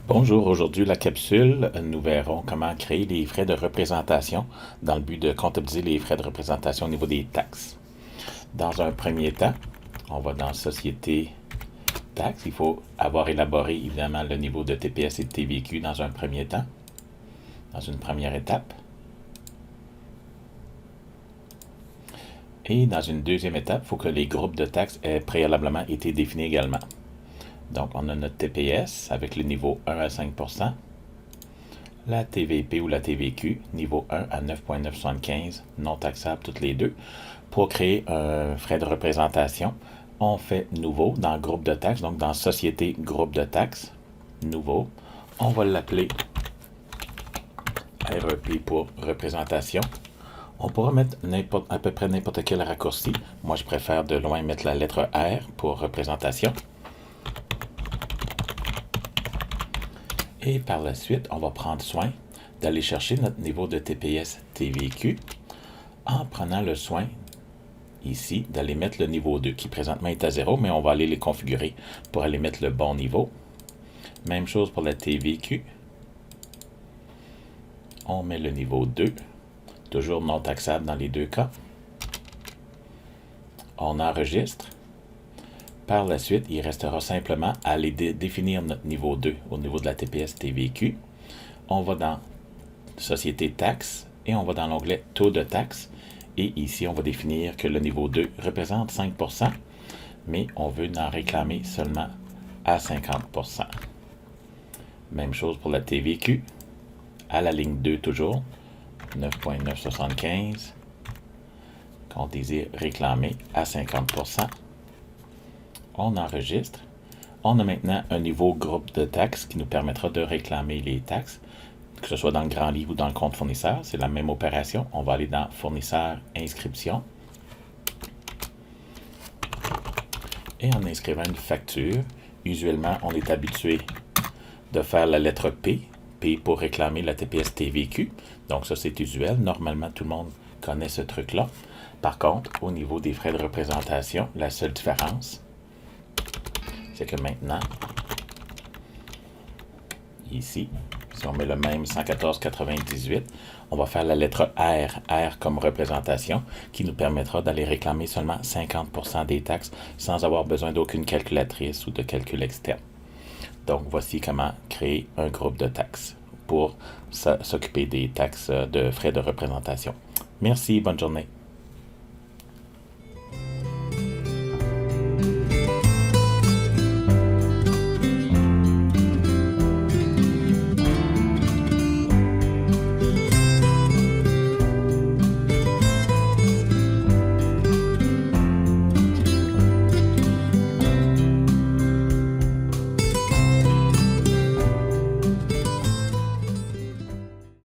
Bonjour, aujourd'hui la capsule, nous verrons comment créer les frais de représentation dans le but de comptabiliser les frais de représentation au niveau des taxes. Dans un premier temps, on va dans Société taxes. Il faut avoir élaboré évidemment le niveau de TPS et de TVQ dans un premier temps, dans une première étape. Et dans une deuxième étape, il faut que les groupes de taxes aient préalablement été définis également. Donc, on a notre TPS avec le niveau 1 à 5 la TVP ou la TVQ, niveau 1 à 9,975, non taxable toutes les deux. Pour créer un frais de représentation, on fait nouveau dans groupe de taxes, donc dans société groupe de taxes, nouveau. On va l'appeler REP pour représentation. On pourra mettre à peu près n'importe quel raccourci. Moi, je préfère de loin mettre la lettre R pour représentation. Et par la suite, on va prendre soin d'aller chercher notre niveau de TPS TVQ en prenant le soin ici d'aller mettre le niveau 2 qui présentement est à 0, mais on va aller les configurer pour aller mettre le bon niveau. Même chose pour la TVQ. On met le niveau 2, toujours non taxable dans les deux cas. On enregistre. Par la suite, il restera simplement à aller définir notre niveau 2 au niveau de la TPS TVQ. On va dans Société taxes et on va dans l'onglet Taux de taxe. Et ici, on va définir que le niveau 2 représente 5%, mais on veut en réclamer seulement à 50%. Même chose pour la TVQ, à la ligne 2 toujours, 9,975, qu'on désire réclamer à 50%. On enregistre. On a maintenant un niveau groupe de taxes qui nous permettra de réclamer les taxes, que ce soit dans le grand livre ou dans le compte fournisseur. C'est la même opération. On va aller dans Fournisseur, Inscription. Et en inscrivant une facture, usuellement, on est habitué de faire la lettre P. P pour réclamer la TPS TVQ. Donc ça, c'est usuel. Normalement, tout le monde connaît ce truc-là. Par contre, au niveau des frais de représentation, la seule différence, c'est que maintenant, ici, si on met le même 114,98, on va faire la lettre R, R comme représentation, qui nous permettra d'aller réclamer seulement 50% des taxes sans avoir besoin d'aucune calculatrice ou de calcul externe. Donc, voici comment créer un groupe de taxes pour s'occuper des taxes de frais de représentation. Merci, bonne journée.